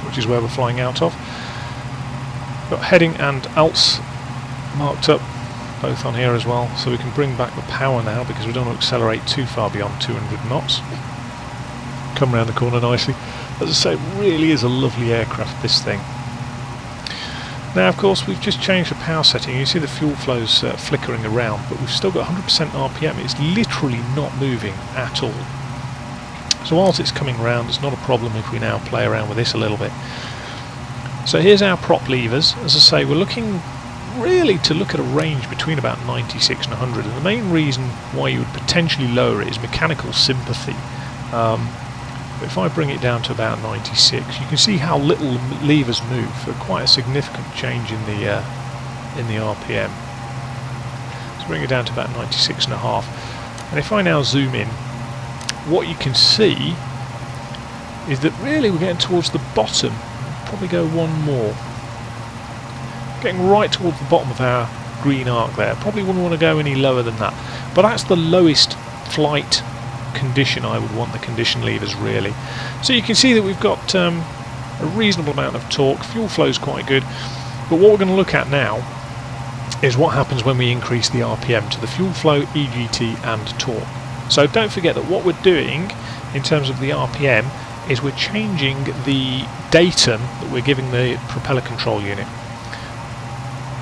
which is where we're flying out of. Got heading and ALTS marked up, both on here as well, so we can bring back the power now because we don't want to accelerate too far beyond 200 knots. Come round the corner nicely. As I say, it really is a lovely aircraft, this thing. Now, of course, we've just changed the power setting. You see the fuel flows flickering around, but we've still got 100% RPM. It's literally not moving at all. So whilst it's coming round, it's not a problem if we now play around with this a little bit. So here's our prop levers. As I say, we're looking really to look at a range between about 96 and 100, and the main reason why you would potentially lower it is mechanical sympathy. But if I bring it down to about 96, you can see how little levers move for quite a significant change in the RPM. So bring it down to about 96 and a half, and if I now zoom in, what you can see is that really we're getting towards the bottom. Probably go one more. Getting right towards the bottom of our green arc there. Probably wouldn't want to go any lower than that. But that's the lowest flight condition I would want the condition levers, really. So you can see that we've got a reasonable amount of torque. Fuel flow is quite good. But what we're going to look at now is what happens when we increase the RPM to the fuel flow, EGT and torque. So don't forget that what we're doing in terms of the RPM is we're changing the datum that we're giving the propeller control unit.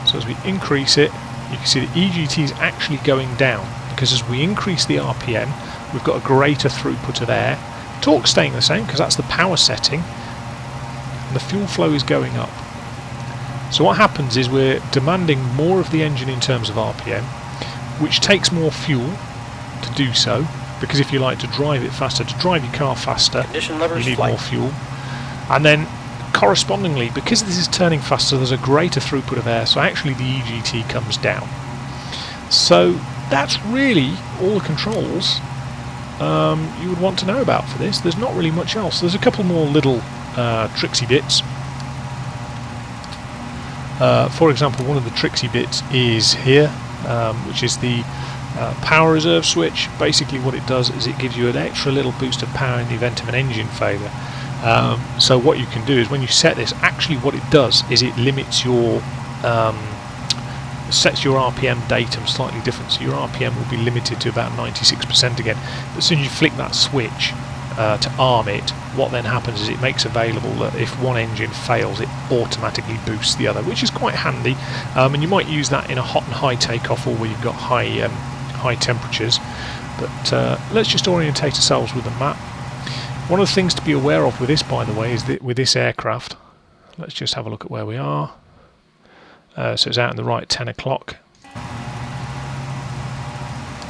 So as we increase it, you can see the EGT is actually going down, because as we increase the RPM, we've got a greater throughput of air. Torque staying the same, because that's the power setting, and the fuel flow is going up. So what happens is we're demanding more of the engine in terms of RPM, which takes more fuel to do so, because if you like to drive it faster, to drive your car faster, you need more fuel. And then correspondingly, because this is turning faster, there's a greater throughput of air, so actually the EGT comes down. So that's really all the controls you would want to know about for this. There's not really much else. There's a couple more little tricksy bits. For example, one of the tricksy bits is here, which is the power reserve switch. Basically what it does is it gives you an extra little boost of power in the event of an engine failure. So what you can do is when you set this, actually what it does is it limits your sets your RPM datum slightly different, so your RPM will be limited to about 96% again. But as soon as you flick that switch to arm it, what then happens is it makes available that if one engine fails, it automatically boosts the other, which is quite handy. And you might use that in a hot and high takeoff, or where you've got high temperatures. But let's just orientate ourselves with the map. One of the things to be aware of with this, by the way, is that with this aircraft, let's just have a look at where we are. So it's out in the right 10 o'clock.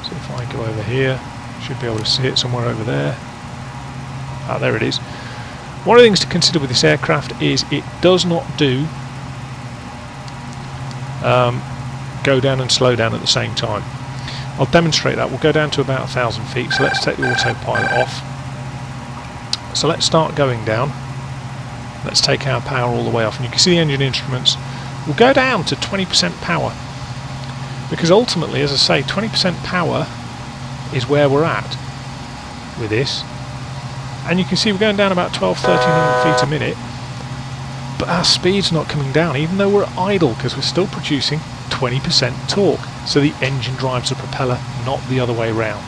So if I go over here, should be able to see it somewhere over there. Ah, there it is. One of the things to consider with this aircraft is it does not do go down and slow down at the same time. I'll demonstrate that. We'll go down to about 1,000 feet, so let's take the autopilot off. So let's start going down. Let's take our power all the way off, and you can see the engine instruments. We'll go down to 20% power, because ultimately, as I say, 20% power is where we're at with this. And you can see we're going down about 1,200–1,300 feet a minute, but our speed's not coming down, even though we're idle, because we're still producing 20% torque. So the engine drives the propeller, not the other way round.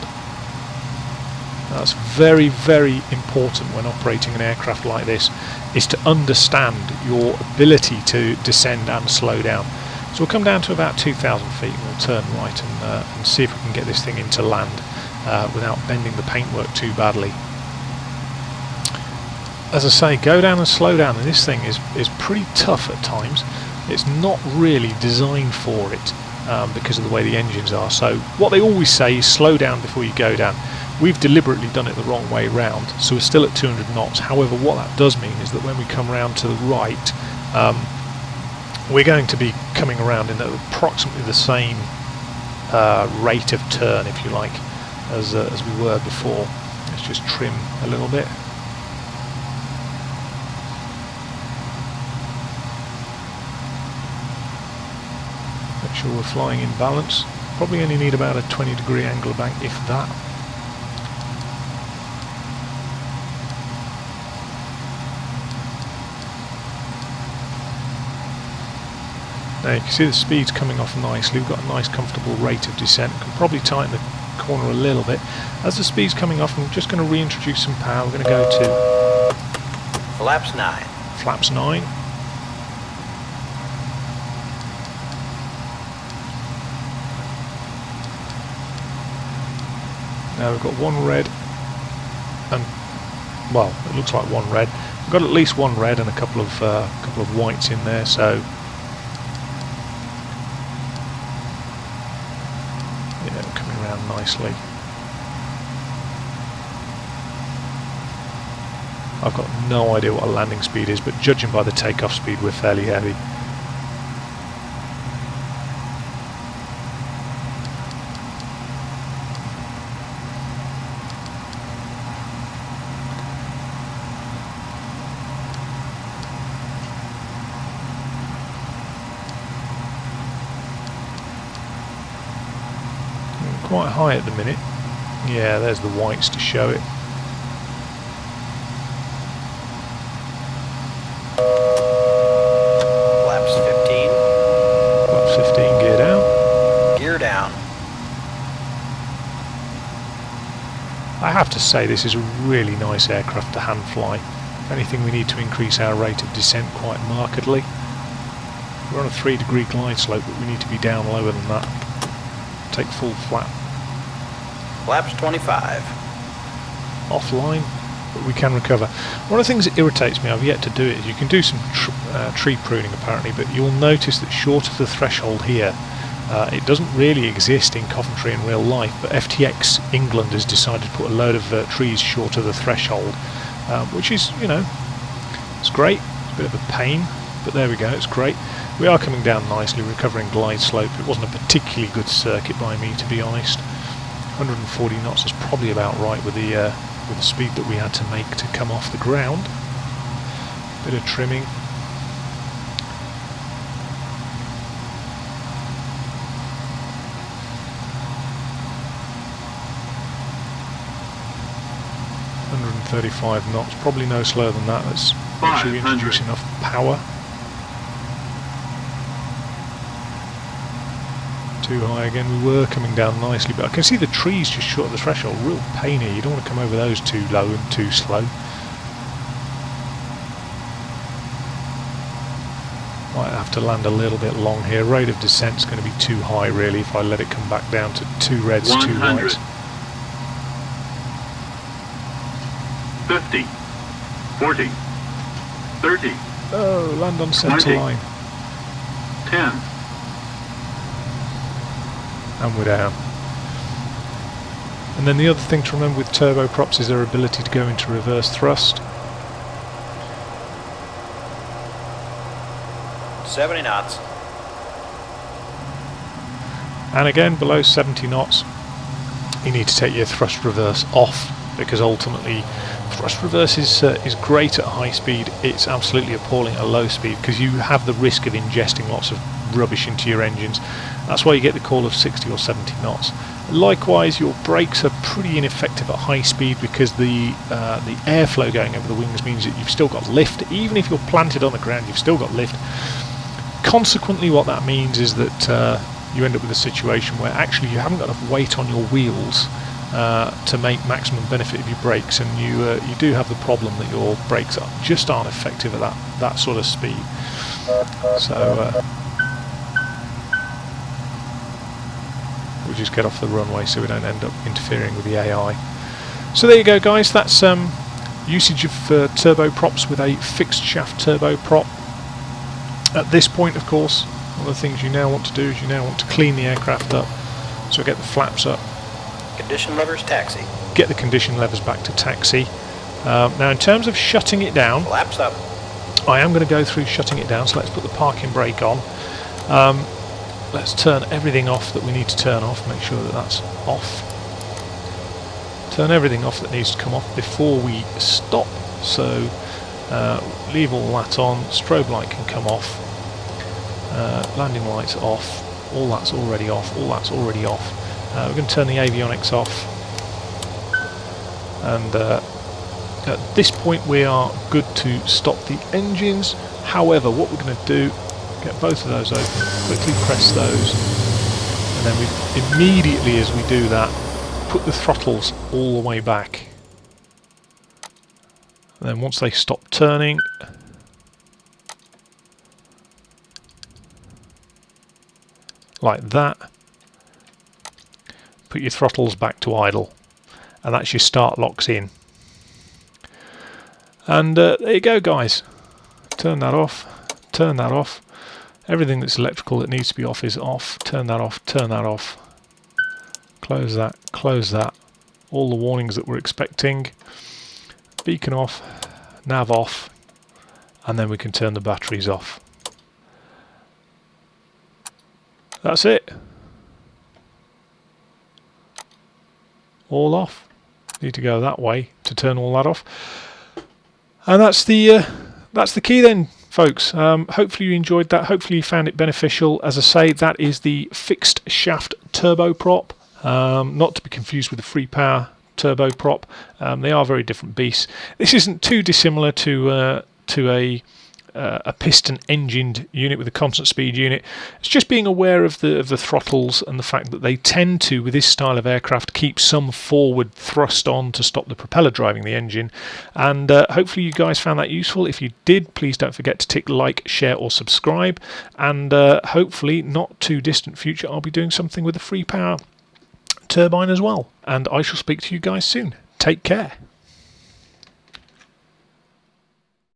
That's very, very important when operating an aircraft like this, is to understand your ability to descend and slow down. So we'll come down to about 2,000 feet and we'll turn right and see if we can get this thing into land without bending the paintwork too badly. As I say, go down and slow down, and this thing is pretty tough at times. It's not really designed for it because of the way the engines are. So what they always say is slow down before you go down. We've deliberately done it the wrong way round, so we're still at 200 knots. However, what that does mean is that when we come round to the right, we're going to be coming around in approximately the same rate of turn, if you like, as we were before. Let's just trim a little bit. Make sure we're flying in balance. Probably only need about a 20-degree angle of bank, if that. Now you can see the speed's coming off nicely. We've got a nice comfortable rate of descent. We can probably tighten the corner a little bit. As the speed's coming off, I'm just going to reintroduce some power. We're going to go to Flaps 9. Flaps 9. Now we've got one red and, well, it looks like one red. We've got at least one red and a couple of whites in there, so nicely. I've got no idea what a landing speed is, but judging by the takeoff speed, we're fairly heavy. Quite high at the minute. Yeah, there's the whites to show it. Flaps 15. Flaps 15, gear down. Gear down. I have to say, this is a really nice aircraft to hand fly. If anything, we need to increase our rate of descent quite markedly. We're on a 3-degree glide slope, but we need to be down lower than that. Take full flap. Flaps 25. Offline, but we can recover. One of the things that irritates me, I've yet to do it, is you can do some tree pruning apparently, but you'll notice that short of the threshold here, it doesn't really exist in Coventry in real life, but FTX England has decided to put a load of trees short of the threshold, which is, you know, it's great. It's a bit of a pain, but there we go, it's great. We are coming down nicely, recovering glide slope. It wasn't a particularly good circuit by me, to be honest. 140 knots is probably about right with the speed that we had to make to come off the ground. Bit of trimming. 35 knots, probably no slower than that. Let's make sure we introduce enough power. Too high again. We were coming down nicely, but I can see the trees just short of the threshold. Real pain here. You don't want to come over those too low and too slow. Might have to land a little bit long here. Rate of descent's going to be too high really if I let it come back down to 2 reds, 2 whites. 50, 40, 30. Oh, land on centre line. 10. And we're down. And then the other thing to remember with turboprops is their ability to go into reverse thrust. 70 knots. And again, below 70 knots, you need to take your thrust reverse off, because ultimately thrust reverse is great at high speed. It's absolutely appalling at low speed because you have the risk of ingesting lots of rubbish into your engines. That's why you get the call of 60 or 70 knots. Likewise, your brakes are pretty ineffective at high speed because the airflow going over the wings means that you've still got lift. Even if you're planted on the ground, you've still got lift. Consequently, what that means is that you end up with a situation where actually you haven't got enough weight on your wheels to make maximum benefit of your brakes, and you do have the problem that your brakes just aren't effective at that sort of speed. So we'll just get off the runway so we don't end up interfering with the AI. So there you go, guys. That's usage of turboprops with a fixed shaft turboprop. At this point, of course, one of the things you now want to do is you now want to clean the aircraft up. So get the flaps up. Condition levers taxi. Get the condition levers back to taxi. Now in terms of shutting it down, Flaps up. I am going to go through shutting it down, so let's put the parking brake on. Let's turn everything off that we need to turn off, make sure that that's off. Turn everything off that needs to come off before we stop. So leave all that on, strobe light can come off, landing lights off, all that's already off, all that's already off. We're going to turn the avionics off, and at this point we are good to stop the engines. However, what we're going to do, get both of those open, quickly press those, and then we immediately as we do that put the throttles all the way back. And then once they stop turning, like that, put your throttles back to idle, and that's your start locks in. And there you go, guys. Turn that off, turn that off. Everything that's electrical that needs to be off is off. Turn that off, turn that off. Close that, close that. All the warnings that we're expecting. Beacon off, nav off, and then we can turn the batteries off. That's it. All off. Need to go that way to turn all that off. And that's the key then, folks. Hopefully you enjoyed that. Hopefully you found it beneficial. As I say, that is the fixed shaft turboprop, not to be confused with the free power turboprop. They are very different beasts. This isn't too dissimilar to a piston engined unit with a constant speed unit. It's just being aware of the throttles and the fact that they tend to, with this style of aircraft, keep some forward thrust on to stop the propeller driving the engine. And hopefully you guys found that useful. If you did, please don't forget to tick like, share or subscribe, and hopefully not too distant future I'll be doing something with a free power turbine as well. And I shall speak to you guys soon. Take care.